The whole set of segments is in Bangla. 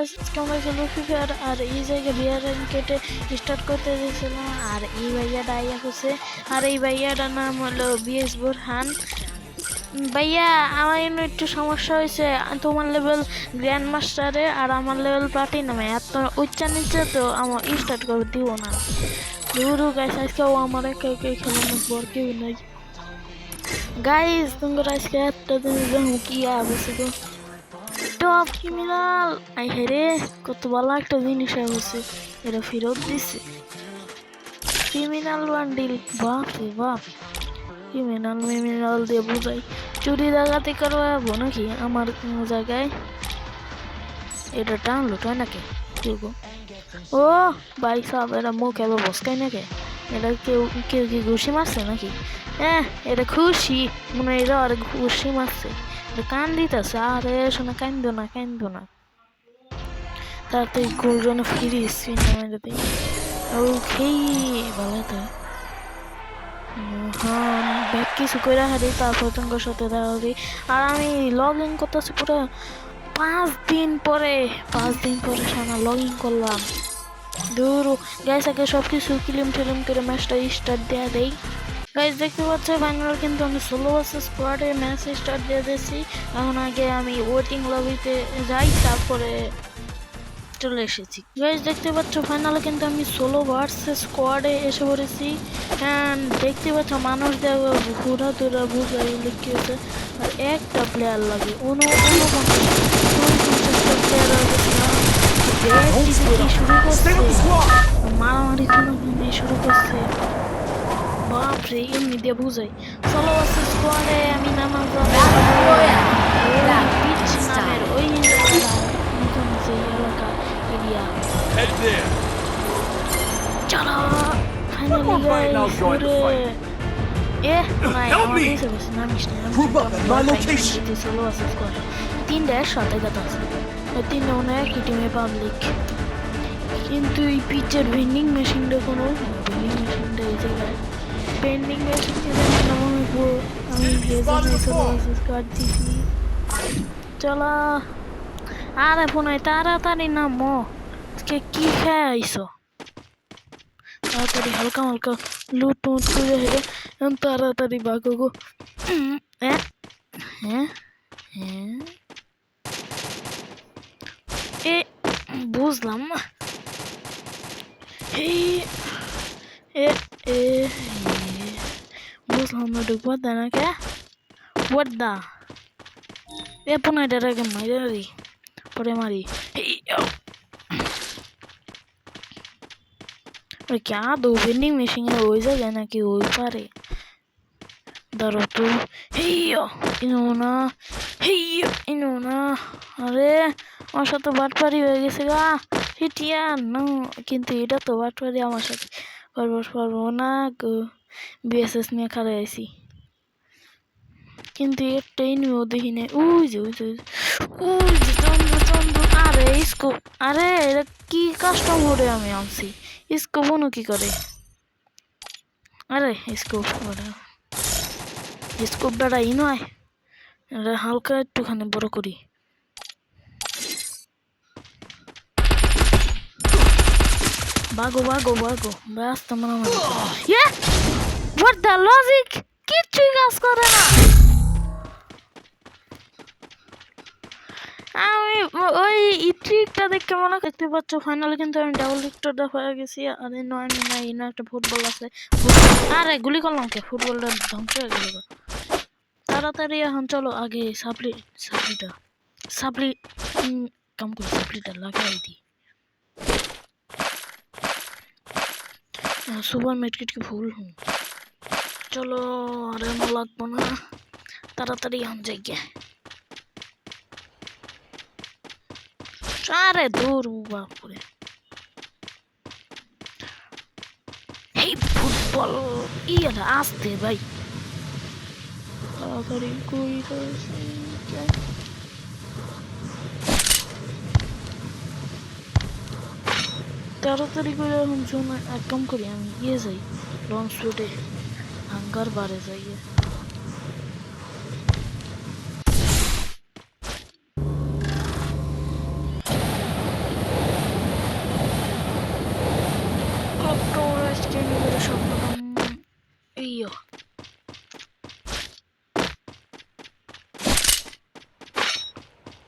আমরা খেলবো ফ্রি ফায়ার আর এই জায়গায় বিয়ার কেটে স্টার্ট করতে দিয়েছিলাম আর এই ভাইয়াটা আইয়া হচ্ছে আর এই ভাইয়াটার নাম হলো বিএস বোরহান। ভাইয়া আমার একটু সমস্যা হয়েছে, তোমার লেভেল গ্র্যান্ড মাস্টারে আর আমার লেভেল প্লাটিনামে এত উচ্চা নিচ্ছে তো আমার স্টার্ট করে দিব না। দুরু গাইস আজকে ও আমার একে একে খেলানোর পর কেউ নাই গাইস। তোমার আজকে একটা জিনিস দেখো কি আবশ্যক টপ ক্রিমিনাল আই হেরে কত ভালো একটা জিনিস হয়েছে, এটা ফেরত দিছে ক্রিমিনাল বান্ডিল। বাপ রে বাপ, ক্রিমিনাল দিয়ে বুঝাই চুরি ডাকাতি করবো নাকি আমার জায়গায়? এটা ডাউনলোড হয় নাকি কেউ? ও ভাই সব এটা মুখ এবার বসকাই নাকি? এটা কেউ কেউ কি ঘুষি মারছে নাকি? হ্যাঁ এটা খুশি মনে হয়, এটা আর ঘুষি মারছে, এটা কান দিতেছে। আরে শোনা কান্দো না তাড়াতাড়ি গোলজনে ফিরে স্ক্রিন নামাই দিই। ওকে ভালো তো হ্যাঁ ব্যাক কিছু করে হারি তারপর তোমার সাথে দেখা করি। আর আমি লগ ইন করতেছি পুরো 5 দিন পরে সামনে লগ ইন করলাম। দূর গাইস আগে সব কিছু ক্লিম করে ম্যাচটা স্টার্ট দেওয়া দেই। গাইস দেখতে পাচ্ছ ফাইনাল কিন্তু আমি সোলো ভার্সেস স্কোয়াডে ম্যাচ স্টার্ট দিয়ে দিয়েছি। এখন আগে আমি ওয়েটিং লবিতে যাই তারপরে চলে এসেছি। গাইস দেখতে পাচ্ছ ফাইনালে কিন্তু আমি সোলো ভার্সেস স্কোয়াডে এসে পড়েছি। দেখতে পাচ্ছ মানুষ দেখো ঘোরা তোরা বুঝাই লিখিয়েছে আর একটা প্লেয়ার লাগে 49টা প্লেয়ার শুরু করছে মারামারি শুরু করছে। বাপরে এমনি দিয়ে বুঝাই সোলো ভার্সেস স্কোয়াডে আমি নামাজ নামের ওই নতুন যে এলাকা এরিয়া চলো ফাইনালি এ নাই নামিস তিনটা সাথে কথা আছে, তিনটা মনে হয় একই টিমে পাবলিক। কিন্তু এই পিচের ভেন্ডিং মেশিনটা কোনো ভেন্ডিং মেশিনটা এই জায়গায় ভেন্ডিং মেশিন আমি কার্ড দিছি। চলো আরে ফোনে তাড়াতাড়ি নামো, কি খেয়ে আইসো তাড়াতাড়ি হালকা লুট টুট করে হেরে তাড়াতাড়ি বাগো গো। হ্যাঁ হ্যাঁ হ্যাঁ এ বুঝলাম না এ এ বুঝলাম না ঢুকবো না কে বড়দা এ পুনাইটার আগে মারি পরে মারি क्या दो वेंडिंग मशीन है वही जगह ना कि वही पारे दारो तो इन्होंने अरे আমার সাথে বাটপারি হয়ে গেছে গা হিটিয়া না, কিন্তু এটা তো বাটপারি আমার সাথে পারবো না গো। বিএসএস নিয়ে খাড়া আইছি কিন্তু একটাই নিয়েও দেখি না। ওই যে চন্দ্র আরে স্কোপ, আরে এটা কি কাস্টম করে আমি আনছি স্কোপ অনু কি করে? আরে স্কোপ বেড়াই নয়, এটা হালকা একটুখানি বড় করি। বাগো ব্যস্ত মারামারি হোয়াট দ্য লজিক, কিচ্ছুই কাজ করে না। আমি ওই ট্রিকটা দেখে মনে করতে পারছো ফাইনালে কিন্তু আমি ডাবল ভিক্টরটা হয়ে গেছি। আরে নয় একটা ফুটবল আছে, আরে গুলি করলাম কে ফুটবলটা ধ্বংস হয়ে গেল। তাড়াতাড়ি এখন চলো আগে সাপ্লি কাম করে সাপ্লিটা লাগাই দিই। সুপার মেটকিট কি ফুল চলো আর এমন লাগবো না, তাড়াতাড়ি এখন যাই গে। আরে দূর বাপুরে এই ফুটবল ইয়েটা আসতে ভাই তাড়াতাড়ি করি তাড়াতাড়ি করে এখন সময় এক কাম করি আমি যাই লঞ্চ রুটে হাঙ্গার বারে যাই।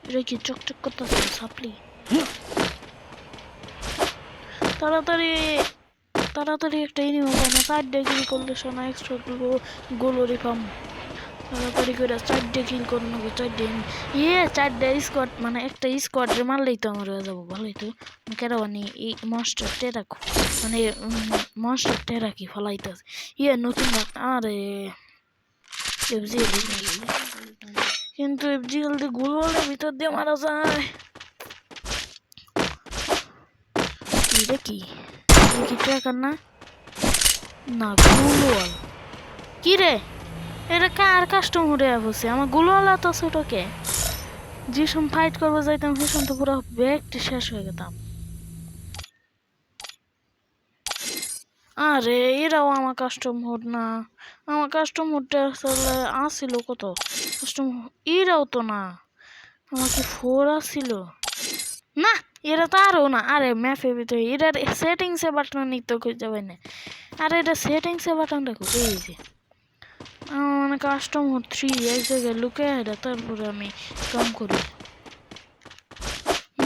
এটা কি চকচক করতেছে সাপলি তাড়াতাড়ি তাড়াতাড়ি একটা এনিমি পাই না 4টা কিল করলে শোনা এক্সট্রা গোলরি পাম তাড়াতাড়ি করে 4টা কিল করে নেবো 4টা ইয়ে 4টা স্কোয়াড মানে একটা স্কোয়াডে মারলেই তো আমার হয়ে যাবো ভালোই তো কেরাবানি এই মনস্টার টেরাকো মানে মনস্টার টেরাকি ফলাইতেছে ইয়ে নতুন আরে এফজিএল কিন্তু এফজিএল দিয়ে গুলোর ভিতর দিয়ে মারা যায় এটা কি কি ট্র্যাকার না না গুলোয়াল কি রে এটা কার কাস্টম উড়ে বসে আমার গুলোয়ালা তো ছোটকে যে সময় ফাইট করবো যাইতাম সে সময় তো পুরো ব্যাগটি শেষ হয়ে যেতাম আরে এরাও আমার কাস্টম হোড না আমার কাস্টম হোডটা আসলে আসছিল কত কাস্টম এরাও তো না আমাকে 4 আসছিল না এরা তো আরও না আরে ম্যাপের ভিতরে এটার সেটিংসে বাটন নিতে খুঁজে পাই না আরে এটা সেটিংসে বাটনটা খুঁজে গেছে মানে কাস্টম হোড 3 এক জায়গায় লুকে এটা তারপরে আমি কাম করি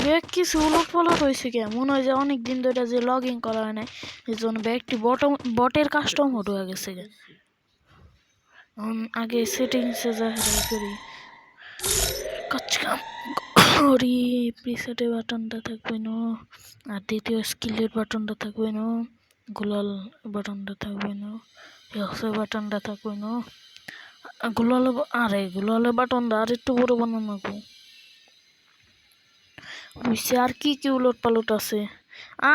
ব্যাগ কিছু উলট পালট হয়েছে কে মনে হয় যে অনেক দিন ধরে যে লগ ইন করা হয় না এই জন্য ব্যাগটি বটের কাস্টম হোড হয়ে গেছে গে আগে সেটিংসে যা করি কাজ কাম করি প্রিসেটের বাটনটা থাকবে না আর দ্বিতীয় স্কিলের বাটনটা থাকবে না গুলাল বাটনটা থাকবে না হেলসের বাটনটা থাকবে না গুলাল আরে গুলালের বাটনটা আর একটু বড় বানানো গো বুঝছি আর কি কি উলট পালট আছে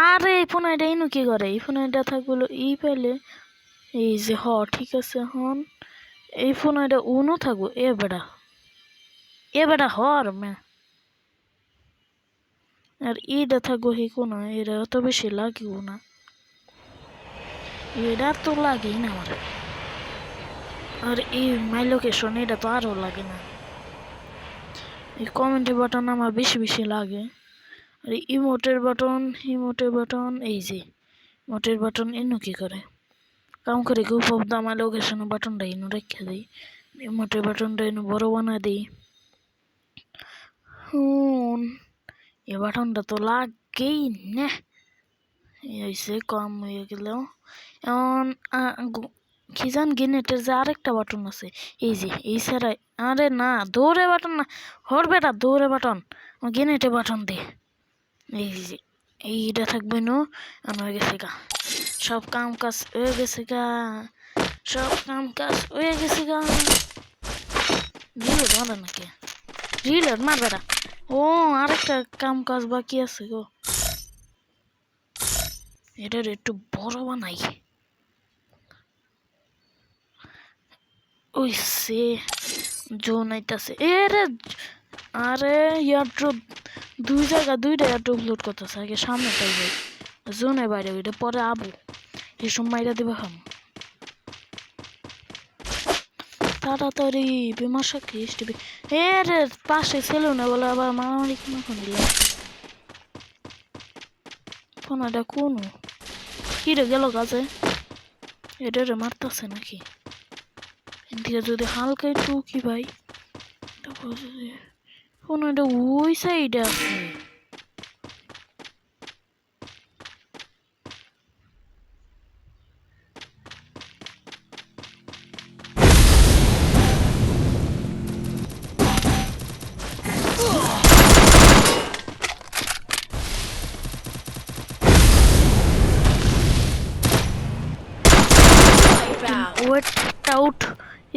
আরে এই ফোন এটা ইনু কি করে এই ফোন এটা থাকলো ই পাইলে এই যে ঠিক আছে হন এই ফোন এটা উনো থাকবো এ বেটা হর মে আর এটা থাকবো হি কোনো এরা অত বেশি লাগিও না এটা তো লাগেই না আমার আর এই মাই লোকেশন এটা তো আরও লাগে না এই কমেন্টের বাটন আমার বেশি বেশি লাগে আর ইমোটের বাটন এই যে ইমোটের বাটন এনু কি করে কাম করে কেউ পব আমার লোকেশনের বাটনটা এনু রেখে দিই ইমোটের বাটনটা এনু বড় বানা দিই এই বাটনটা তো লাগেই না এসে কম হয়ে গেল এখন কি জান গিনেটের যে আরেকটা বাটন আছে এই যে এই ছাড়াই আরে না দৌড়ে বাটন না হর বেটা দৌড়ে বাটন গিনেটে বাটন দে এই যে এইটা থাকবে নো হয়ে গেছে গা সব কাম কাজ হয়ে গেছে গা রিলোড মারা নাকি রিলোড মার বেটা ও আরেকটা কাম কাজ বাকি আছে গো এটার একটু বড় বানাই ওই সে জোন আইতাছে আরে এয়ারড্রপ দুই জায়গা দুইটা এয়ারড্রপ লোড করতেছে আগে সামনে পাইবে জোনে বাইরে ওইটা পরে আবু এই সময় এটা দিবে খাম তাড়াতাড়ি বিমার সাক্ষী এসটিবি রে পাশে ছিল না বলে আবার মারামারি কোনো ফোন দিল ফোন এটা কোন কি রে গেল কাজে এটা রে মারতেছে নাকি এদিকে যদি হালকা একটু কি ভাই ফোন এটা ওই সাইডে আছে wait out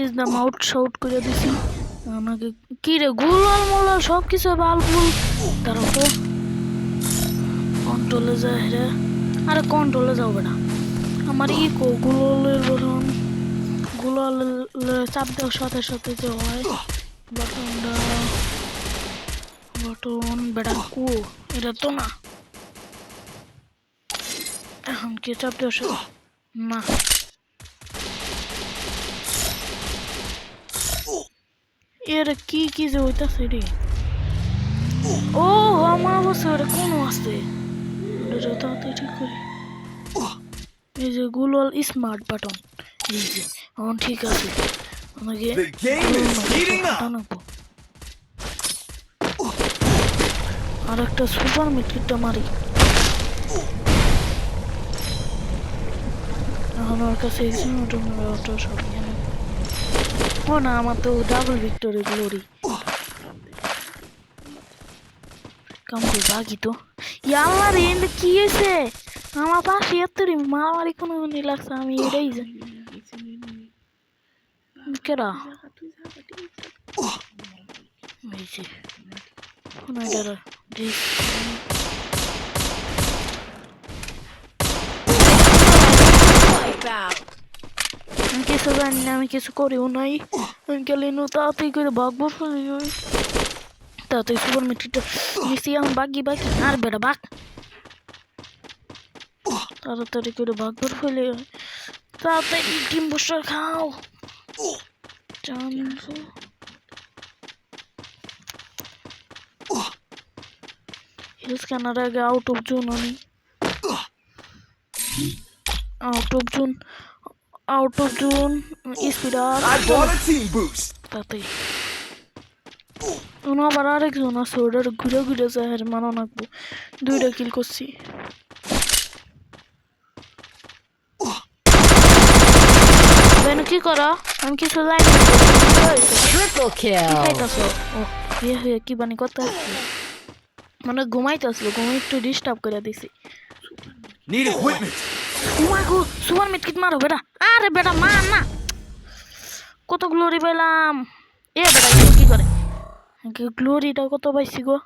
is the mouth shout করে দিছি আমাকে কি রে গুলাল মোলাল সব কিছু বালবুল তার তো কন্ট্রোলে যায় রে আরে কন্ট্রোলে যাও বেটা আমার ইকো গুলাল চাপ দেওয়ার সাথে সাথে যে হয় বাটন বেটা কু এটা তো না এখন কি চাপ দেওয়ার সাথে না এর কি কি যে হইতাছে রে ও আমার অবস্থা ওটা কোন আছে ওটা তাড়াতাড়ি ঠিক করে এই যে গুগল স্মার্ট বাটন এই যে ঠিক আছে আমাকে আর একটা সুপার মিটকিটটা মারি। এখন ওর কাছে ওটা সব জানে। ও না, আমার তো ডাবল ভিক্টোরি গ্লোরি কামড়ে বাকি তো। ইয়াল্লা রে, কি হয়েছে? আমার পাশে এতরি মারামারি কোনো লাগছে, আমি এটাই জানি। কেডা হয়েছে আমি কিছু জানি না, আমি কিছু করিও নাই। আমি গেলে তাড়াতাড়ি করে ভাগবো, তাড়াতাড়ি সুপার মিটকিটটা মিশি। আমি বাকি আর বেটা বাঘ তাড়াতাড়ি করে ভাগবো ফেলে। তাড়াতাড়ি ডিম বসা খাও। হিল স্ক্যানার আগে আউট অফ জোন আনি। আউট অফ জোন স্পিড আর তাতে আবার আরেকজন আছে, ওটার ঘুরে ঘুরে যায় মানো নাকবো। 2টা কিল করছি। কি করা আমি কিছু জানি কি বানি করতে আসছি, মানে ঘুমাইতেছিল, একটু ডিস্টার্ব করে দিছি। সুপার মিটকিট মারো বেটা। আরে বেটা মার না, কত গ্লোরি পেলাম। এ বেটা কি করে গ্লোরিটা কত পাইছি গো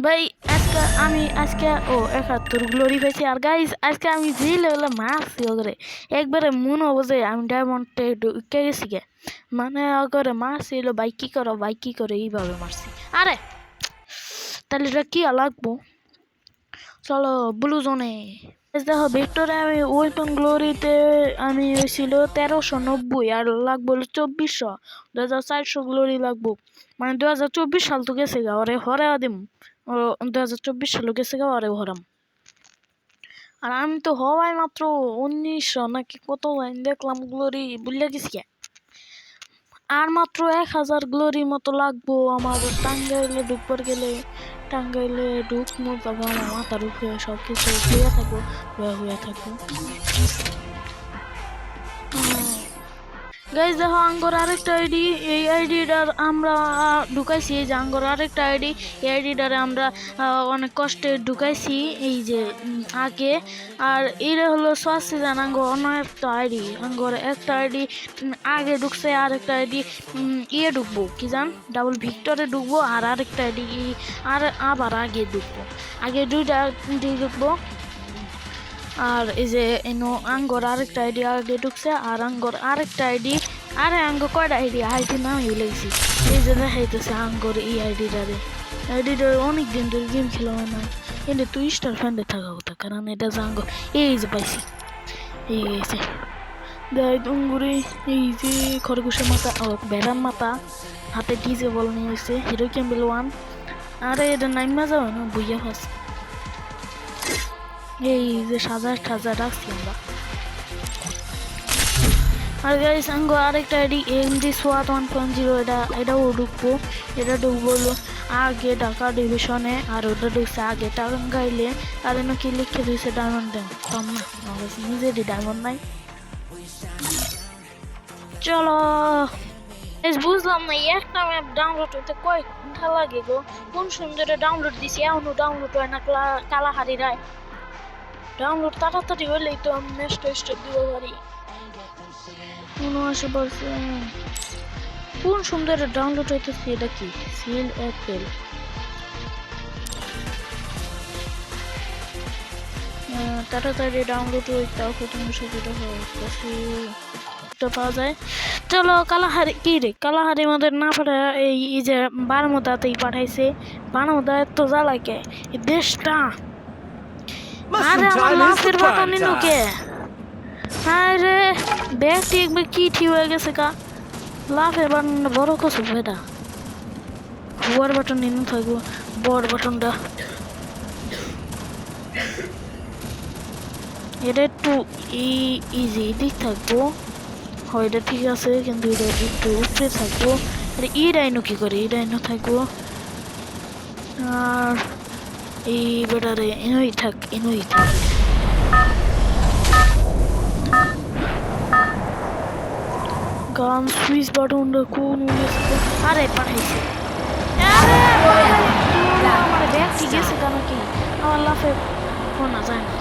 ভাই। আজকে 71 গ্লোরি পাইছি। আর গাইস আজকে আমি যে লেভেলে মারছি ওগরে একবারে মনে হবো যে আমি ডায়মন্ডে ঢুকে গেছি গে, মানে ওগরে মারছিল ভাই কি করে এইভাবে মারছি। আরে তাহলে এটা কি লাগবো, চলো ব্লু জোনে। দেখো ভিক্টোরে আমি ওয়েপন গ্লোরিতে আমি হয়েছিল 1390 আর লাগবো 2400, 2400 গ্লোরি লাগবো, মানে 2024 সাল তো গেছে গা, ওরে হরে দিম। 2024 সাল গেছে গা, ওরে হরাম। আর আমি তো হওয়াই মাত্র 1900 নাকি কত দেখলাম গ্লোরি বুঝলে গেছি। আর মাত্র 1000 গ্লোরি মতো লাগবো আমার টাঙ্গাইলে ঢুকবার গেলে। টাঙ্গাইলে ঢুকবো, তবে আমার মাথার উপরে সব কিছু হয়ে থাকবো। গাইজ দেখো আঙ্গর আরেকটা আইডি, এই আইডিটার আমরা ঢুকাইছি। এই যে আঙ্গর আরেকটা আইডি, এই আইডিটারে আমরা অনেক কষ্টে ঢুকাইছি এই যে আগে। আর এটা হলো সোয়াসিজান আঙ্গর অন্য একটা আইডি। আঙ্গর একটা আইডি আগে ঢুকছে, আর একটা আইডি ঢুকবো কি জান, ডাবল ভিক্টরে ঢুকবো। আর আরেকটা আইডি আর আবার আগে ঢুকবো, আগে 2টা ঢুকবো। আর এই যে আঙ্গর আরেকটা আইডি আগে ঢুকছে, আর আঙ্গর আরেকটা আইডি। আরে আঙ্গর কয়টা আইডি নাম লেগেছি। এই যে দেখাইতেছে আঙ্গর এই আইডিটা অনেক দিন ধরে গেম খেলা না, কিন্তু তুই স্টার ফ্যান্ডে থাকা কথা, কারণ এটা যে আঙ্গর এই যে পাইছি। এই যে দেখ অঙ্গুরে, এই যে খরগোশের মাথা, বেড়ার মাথা, হাতে ডিজে বল নিয়ে হয়েছে, হিরো ক্যাম্বেল 1। আরে এটা নাইমা যাবে না বইয়া ফাঁস। এই যে সাজা রাখছি আমরা। আর গাইস আঙ্গো আরেকটা আইডি এমডি সোয়াট 1.0, এটাও ঢুকবো। এটা ঢুকবো আগে ঢাকা ডিভিশনে, আর ওটা ঢুকছে আগে টাঙ্গাইলে। আর এনে কি লিখে দিয়েছে ডায়মন্ড দেন, কম না নিজেরই ডায়মন্ড নাই। চলো বুঝলাম না একটা ম্যাপ ডাউনলোড হইতে কয় ঘন্টা লাগে গো। কোন সুন্দরে ডাউনলোড দিছি, এখনো ডাউনলোড হয় না। কালাহারি রায় ডাউনলোড তাড়াতাড়ি হইলেই তো আমি ম্যাচটা স্টার্ট দিতে পারি। 79%। কোন সুন্দর ডাউনলোড হইতেছে, এটা কি সিল অ্যাপেল? তাড়াতাড়ি ডাউনলোড হইতে তুমি সুবিধা পাওয়া যায়। চলো কালাহারি কি রে, কালাহারি আমাদের না পাঠা এই যে বারমুদাতেই পাঠাইছে। বারমুদা এত জ্বালাকে এই দেশটা। আরে আমার লাফের বাটন নিনুকে, আরে ব্যাগটি একবার কি ঠিক হয়ে গেছে কা। লাফের বাটনটা বড় কত বেটা, বড় বাটন নিনু থাকবো। বড় বাটনটা এটা একটু ইজি দিক থাকবো, হয় এটা ঠিক আছে, কিন্তু এটা একটু উপরে থাকবো। আরে এই ডাইনো কি করে? এই ডাইনো থাকবো আর এই বেটারে এনই থাক। গান সুইচ বাটনটা কোন উড়েছে? আরে পাঠাইছে। আরে আমার ব্যাগ ঠিক আছে কেন কি? আমার লাফে শোনা যায় না।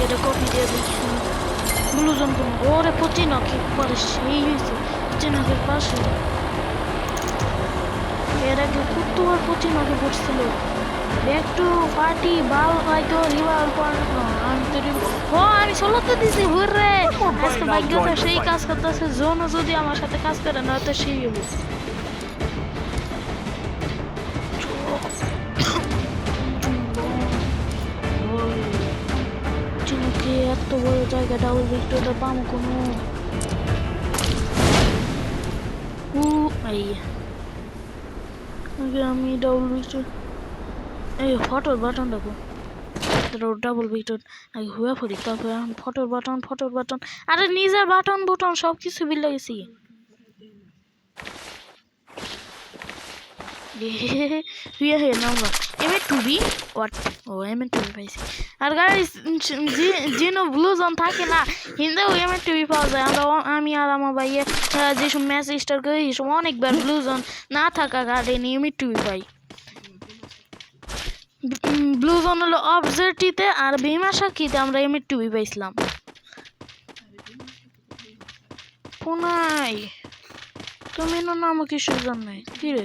এটা কপি দিয়ে দেখি ব্লু জোন কোন ওরে পচিনকে পরে সেই হয়েছে পচিনকের পাশে এর আগে কতবার পচিনকে পড়ছিল একটু পার্টি বাল হয়তো রিভাল পড়ানো আমি ষোলোতে দিছি হুররে আজকে ভাগ্যটা সেই কাজ করতেছে জোনও যদি আমার সাথে কাজ করে না তো সেই হবো চিনুকে এত বড় জায়গা ডাবল ভিক্টরটা পাবো কোনো আমি ডাবল ভিক্টর এই ফটোর বাটন দেখো ডাবল ভিক্টর আগে হুয়া পড়ি তারপরে ফটোর বাটন আরে নিজের বাটন সব কিছু বিল গেছি হুয়া হে নাম্বা এম2বি হোয়াট ও এম2বি পাইছি আর গাইস যেনো ব্লু জোন থাকে না হিন্দে এম2বি পাওয়া যায় আমি আর আমার ভাইয়ে যেসব ম্যাচ স্টার্ট করি সেসব অনেকবার ব্লু জোন না থাকা কারণে এম2বি পাই ব্লু জোন হলো অবজেক্টিতে আর বিমাশাকিতে আমরা এম2বি পাইছিলাম পুনাই তুমি না নাম কিছু জানো কি রে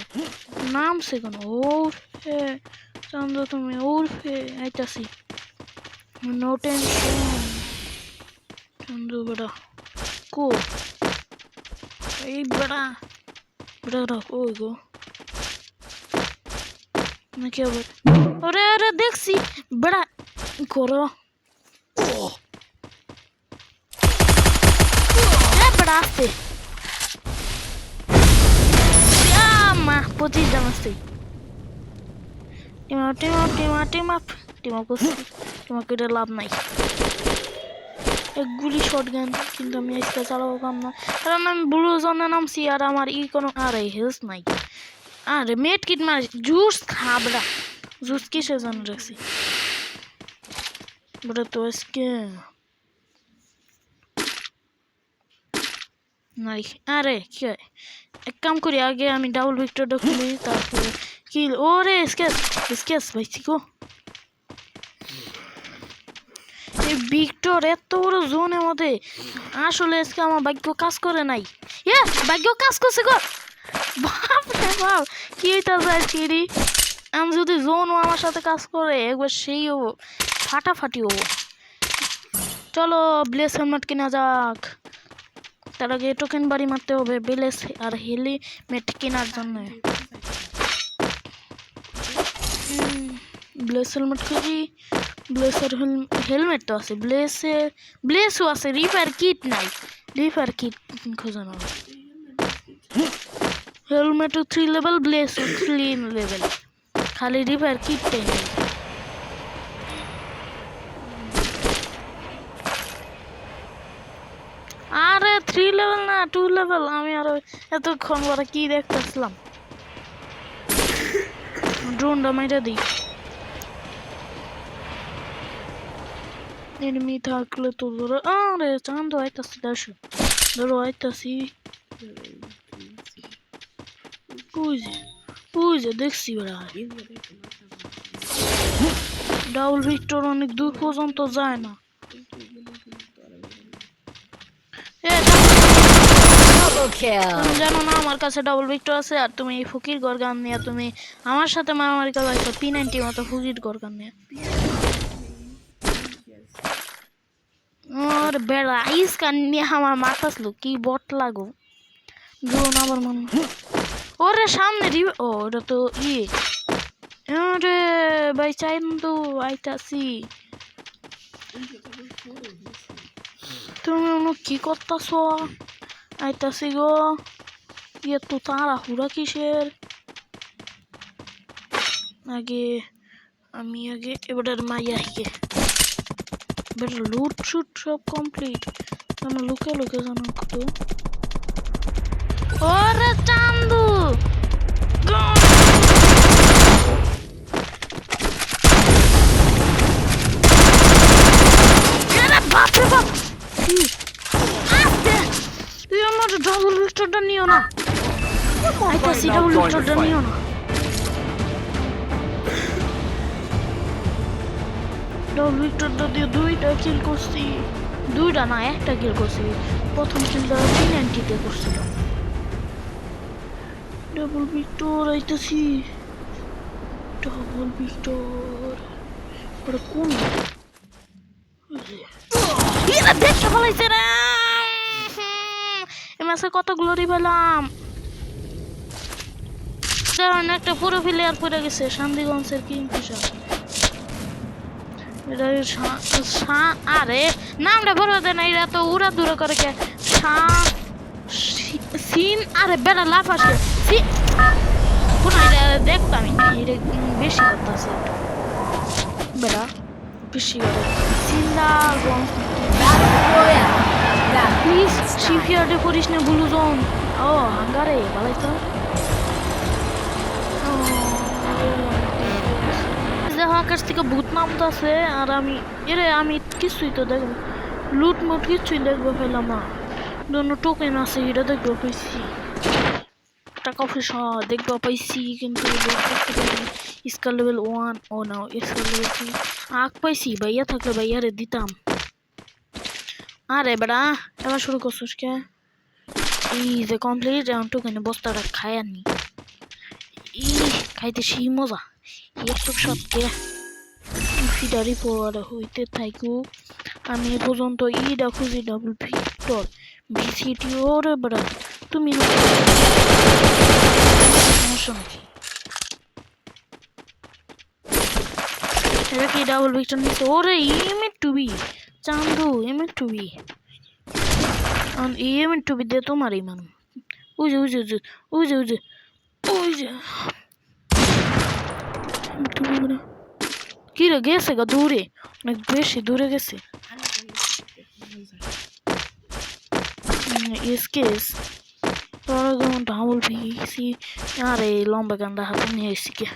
নাম সে কোন ওরফে চন্দ্র তুমি ওরফে আইতাছি নো টেনশন চন্দ্র বেড়া কো এই বেড়া ওই গো না কি হবে ওরে দেখছি বেড়া করো বেড়া আসতে মা 25 জন আসছে টিম করে লাভ নাই এক গুলি শটগান কিন্তু আমি আজকে চালাবো কাম না কারণ আমি ব্লু জোনে নামছি আর আমার কোনো আরে হেলথ নাই আরে মেট কিট মার জুস খাবড়া জুস কিসের জন্য রাখছি বড় তো আজকে নাই আরে কি এক কাম করি আগে আমি ডাবল ভিক্টরটা খুলি তারপরে কিল ওরে স্কেচ ভাইছি গো এই ভিক্টর এত বড় জোনের মধ্যে আসলে আজকে আমার ভাগ্য কাজ করে নাই ভাগ্য কাজ করছে গো বাপ রে বাপ কি হইতাছে আজকে আমি যদি জোনও আমার সাথে কাজ করে একবার সেই হবো ফাটাফাটি হবো চলো ব্লেস হেলমেট কিনা যাক তার আগে টোকেন বাড়ি মারতে হবে ব্লেস আর হেলমেট কেনার জন্য ব্লেস হেলমেট খুঁজি ব্লেসের হেলমেট তো আছে ব্লেসও আছে রিপেয়ার কিট নাই রিপেয়ার কিট খোঁজানো হেলমেটও 3 লেভেল ব্লেসও 3 লেভেল খালি রিপেয়ার কিটটাই নেই আরে 3 লেভেল না 2 লেভেল আমি আর এতক্ষণ পরে কি দেখতেছিলাম ড্রোনটা মাইরা দিই এনিমি থাকলে তো ধরো আরে চান্দ আইতাছি ধরো আইতাছি বুঝে দেখছি ওরা ডাবল ভিক্টর অনেক দূর পর্যন্ত যায় না তুমি জানো না আমার কাছে ডাবল ভিক্টর আছে আর তুমি এই ফকির গরগান নিয়ে তুমি আমার সাথে মারামারি করছো P90 মতো ফকির গরগান নিয়ে और बेड़ा इस कन्या हमार माथास लो की बट लागो ड्रोन आবার মন ওরে সামনে রি ও এটা তো আরে ভাই চাইন্দু আইতাছি তুমি ওনো কি করতাছো আইতাছি গো তো তারা হুরা কিসের আমি আগে এবারে মাইয়া হিকে বেটা লুট শুট সব কমপ্লিট আমরা লুকে জানো কত ওরে চান্দু বাপরে বাপ আস্তে তুই আমার ডাবল ভিক্টরটা নিও না আইতাছি ডাবল ভিক্টরটা নিও না ডাবল ভিক্টরটা দিয়ে দুইটা কিল করছি দুইটা না একটা কিল করছি প্রথম কিলটা 390 করছিলাম ডাবল ভিক্টর আইতাছি ডাবল ভিক্টর ওটা কোন এরা দেখতে ফলাইছে রে এমাসে কতগুলো পেলাম কারণ একটা পুরো প্লেয়ার পড়ে গেছে শান্তিগঞ্জের কিংফিশার এটা আরে নামটা বড় দেয় না এরা তো উড়া দূরে করে কে সিন আরে বেড়া লাফ আসে কোনো এটা দেখতাম এটা বেশি করতেছে বেড়া বেশি করে সিনদা প্লিজ শিপইয়ার্ডে করিস না ব্লু জোন ও হাঙ্গারে ভালোই তো আকাশ থেকে ভূত নামতেছে আর আমি কিছুই তো দেখবো লুট মুট কিছুই দেখবো পেলাম না দুটো টোকেন আছে এটা দেখবো পাইছি টাকা পয়সা দেখবো পাইছি কিন্তু স্কার লেভেল 1 ও না স্কার লেভেল 3 আগ পাইছি ভাইয়া থাকলে ভাইয়ারে দিতাম আরে বেড়া এবার শুরু করছিস কে এই যে কমপ্লিট রাউন্ড টোকেনে বস্তাটা খায় আনি খাইতে সেই মজা একটু সত্যি ফিডারি পড়া হইতে থাকুক আমি এ পর্যন্ত ইডা খুঁজি ডাবল ভিক্টর ভিসিটি ওরে বেড়া তুমি সমস্যা নাকি এটা কি ডাবল ভিক্টর নিতে ওরে ইমেট টু বি চান্দু ইমেট টু বি ইমেট টু বি দে তোমারই মান উজে উজে উজে উজে উজে উজে কি রে গেছে গা দূরে অনেক বেশি দূরে গেছে এসকেস তোরা যেমন ডাবল ভিসি আরে লম্বা গান্ডা হাতে নিয়ে এসেছি কে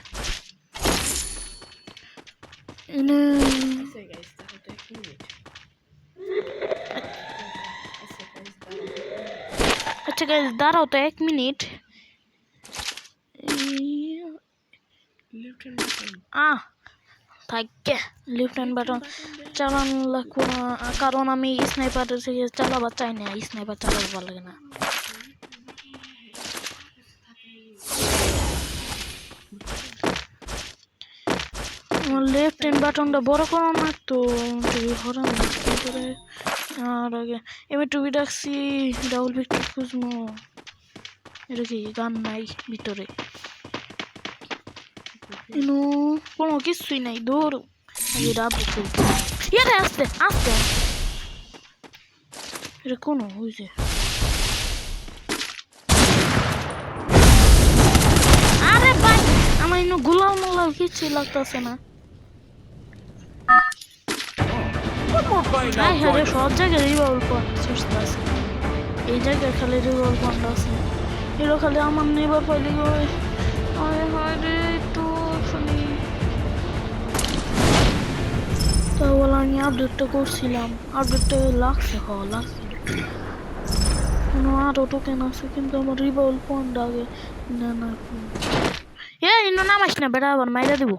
আচ্ছা গাইস দাঁড়াও তো 1 মিনিট থাকে লেফট বাটন চালানো লাগবো না কারণ আমি স্নাইপার চালাবার চাই না স্নাইপার চালাতে ভালো লাগে না লেফট হ্যান্ড বাটনটা বড় করো না তো হরান আর আগে এমনি টুবি ডাকছি ডাবল ভিক্টর খুঁজবো এটা কি গান নাই ভিতরে কোনো কিছুই নাই দৌড় ডাবল এটা আস্তে আস্তে এটা কোনো হয়েছে আরে ভাই আমার ইনো গুলাল মোলাল কিছুই লাগতেছে না হ্যাঁ সব জায়গায় রিভলভ পয়েন্ট আছে এই জায়গায় খালি রিভলভ পয়েন্ট আছে এগুলো খালি আমার নেবার পাইলে হয় রে একটু খালি তাহলে আমি আপডেটটা করছিলাম আপডেটটা লাগছে লাগছে কোনো আরও টোকেন আছে কিন্তু আমার রিভলভ পয়েন্ট আগে না না ইনো নামাইস না বেড়া আবার মাইরা দেবো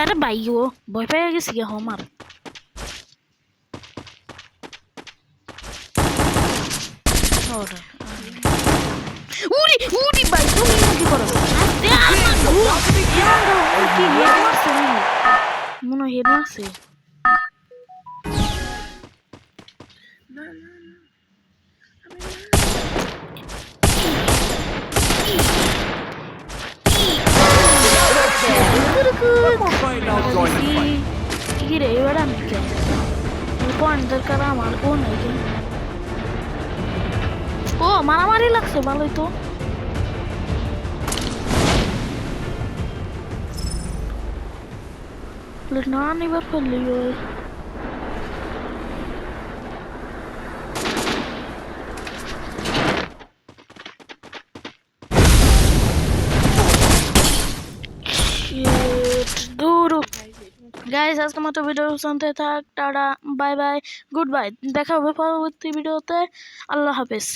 আরে ভাই ও ভয় পেয়ে গেছি গে আমার উড়ি উড়ি ভাই তুমি কি করো কি হেড মারছে মনে হেড মারছে Gire, eবার আমি কে পয়েন্ট দরকার আমার ও নাই কে ও মারামারি লাগছে ভালোই তো না নিবার ফেললি শিট দূর গাইস আজকের মতো ভিডিও শুনতে থাক tata bye bye good bye দেখা হবে পরবর্তী ভিডিওতে আল্লাহ হাফেজ